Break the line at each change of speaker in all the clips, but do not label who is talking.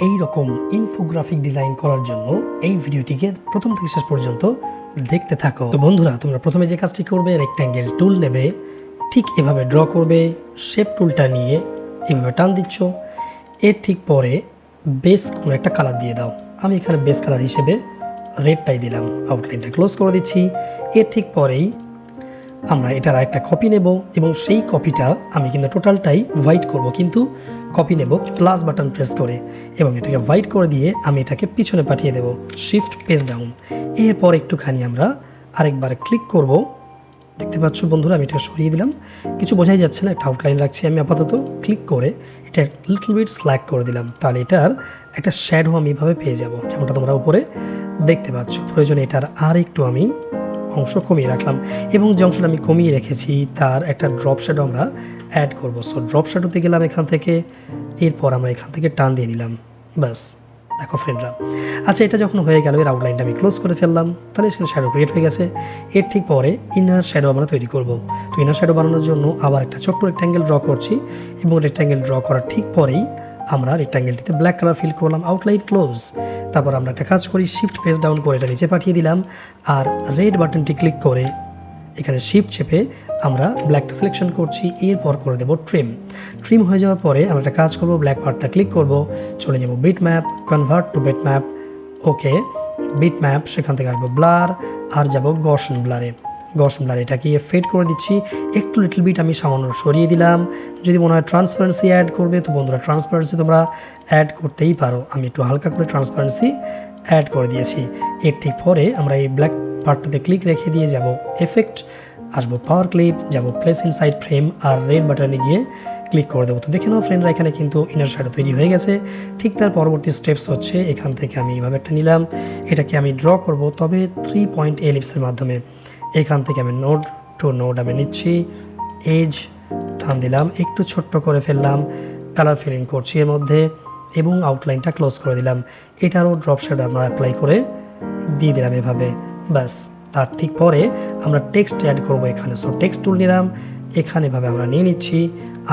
এই রকম infographic design করার জন্য এই ভিডিওটিকে প্রথম থেকে শেষ পর্যন্ত দেখতে থাকো। তো বন্ধুরা, তোমরা প্রথমে যে কাজটি করবে, রেক্ট্যাঙ্গেল টুল নেবে, ঠিক এভাবে ড্র করবে, শেপ টুলটা নিয়ে এভাবে টান দিচ্ছ। এর ঠিক পরে বেস কোনো একটা কালার দিয়ে দাও। আমি এখানে বেস কালার হিসেবে রেডটাই দিলাম, আউটলাইনটা ক্লোজ করে দিচ্ছি। এর ঠিক পরেই আমরা এটার একটা কপি নেব এবং সেই কপিটা আমি কিন্তু টোটালটাই হোয়াইট করব, কিন্তু কপি নেব প্লাস বাটন প্রেস করে এবং এটাকে হোয়াইট করে দিয়ে আমি এটাকে পিছনে পাঠিয়ে দেব, শিফট পেজ ডাউন। এরপর একটুখানি আমরা আরেকবার ক্লিক করব। দেখতে পাচ্ছ বন্ধুরা, আমি এটা সরিয়ে দিলাম, কিছু বোঝাই যাচ্ছে না, একটা আউটলাইন রাখছি আমি আপাতত। ক্লিক করে এটা লিটল বিট স্ল্যাক করে দিলাম, তাহলে এটার একটা শ্যাডো আমি এভাবে পেয়ে যাব, যেমনটা তোমরা উপরে দেখতে পাচ্ছ। প্রয়োজনে এটার আর একটু আমি অংশ কমিয়ে রাখলাম এবং যে অংশটা আমি কমিয়ে রেখেছি তার একটা ড্রপ শ্যাডো আমরা অ্যাড করব। সো ড্রপ শ্যাডোতে গেলাম এখান থেকে, এরপর আমরা এখান থেকে টান দিয়ে নিলাম। ব্যাস, দেখো ফ্রেন্ডরা। আচ্ছা, এটা যখন হয়ে গেল, এর আউটলাইনটা আমি ক্লোজ করে ফেললাম, তাহলে সেখানে শ্যাডো ক্রিয়েট হয়ে গেছে। এর ঠিক পরে ইনার শ্যাডো আমরা তৈরি করব। তো ইনার শ্যাডো বানানোর জন্য আবার একটা ছোট্ট রেক্ট্যাঙ্গেল ড্র করছি এবং রেক্ট্যাঙ্গেল ড্র করার ঠিক পরেই আমরা রেক্ট্যাঙ্গেলটিতে ব্ল্যাক কালার ফিল করলাম, আউটলাইন ক্লোজ। তারপর আমরা একটা কাজ করি, শিফট পেজ ডাউন করে এটা নিচে পাঠিয়ে দিলাম আর রেড বাটনটি ক্লিক করে এখানে শিফট চেপে আমরা ব্ল্যাকটা সিলেকশন করছি। এরপর করে দেবো ট্রিম হয়ে যাওয়ার পরে আমরা একটা কাজ করব, ব্ল্যাক পার্টটা ক্লিক করব, চলে যাব bitmap, convert to bitmap. Okay, bitmap, সেখান থেকে আসবো ব্লার আর যাব গসন ব্লারে। এটাকে ফেড করে দিচ্ছি, একটু লিটল বিট আমি সামান্য সরিয়ে দিলাম। যদি মনে হয় ট্রান্সপারেন্সি অ্যাড করবে তো বন্ধুরা ট্রান্সপারেন্সি তোমরা অ্যাড করতেই পারো, আমি একটু হালকা করে ট্রান্সপারেন্সি অ্যাড করে দিয়েছি। এর ঠিক পরে আমরা এই ব্ল্যাক পার্টটাতে ক্লিক রেখে দিয়ে যাব এফেক্ট, আসবো পাওয়ার ক্লিপ, যাব প্লেস ইনসাইড ফ্রেম আর রেড বাটনে গিয়ে ক্লিক করে দেবো। তো দেখে নাও ফ্রেন্ডরা, এখানে কিন্তু ইনার শ্যাডো তৈরি হয়ে গেছে। ঠিক তার পরবর্তী স্টেপস হচ্ছে, এখান থেকে আমি এইভাবে একটা নিলাম, এটাকে আমি ড্র করব, তবে 3 পয়েন্ট এলিপসের মাধ্যমে। এখান থেকে আমি নোড টু নোড আমি নিচ্ছি, এজ টান দিলাম, একটু ছোট্ট করে ফেললাম, কালার ফিলিং করছি এর মধ্যে এবং আউটলাইনটা ক্লোজ করে দিলাম। এটারও ড্রপ শ্যাডো আমরা অ্যাপ্লাই করে দিয়ে দিলাম এভাবে। ব্যাস, তার ঠিক পরে আমরা টেক্সট অ্যাড করবো এখানে। সো টেক্সট টুল নিলাম, এখানে এভাবে আমরা নিয়ে নিচ্ছি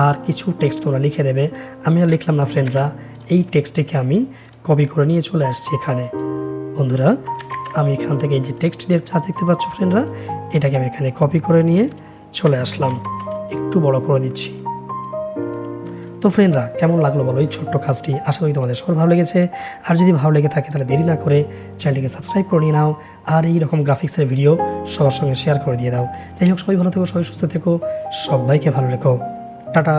আর কিছু টেক্সট তোমরা লিখে দেবে। আমি আর লিখলাম না ফ্রেন্ডরা, এই টেক্সটটিকে আমি কপি করে নিয়ে চলে আসছি এখানে। বন্ধুরা, আমি এখান থেকে এই যে টেক্সট দিয়ে চার্জ দেখতে পাচ্ছ ফ্রেন্ডরা, এটাকে আমি এখানে কপি করে নিয়ে চলে আসলাম, একটু বড় করে দিচ্ছি। তো ফ্রেন্ডরা, কেমন লাগলো বলো এই ছোট্ট কাজটি? আশা করি তোমাদের সবার ভালো লেগেছে। আর যদি ভালো লেগে থাকে তাহলে দেরি না করে চ্যানেলটিকে সাবস্ক্রাইব করে নিয়ে নাও আর এই রকম গ্রাফিক্সের ভিডিও সবার সঙ্গে শেয়ার করে দিয়ে দাও। যাই হোক, সবাই ভালো থেকো, সবাই সুস্থ থেকো, সবাইকে ভালো রেখো। টাটা।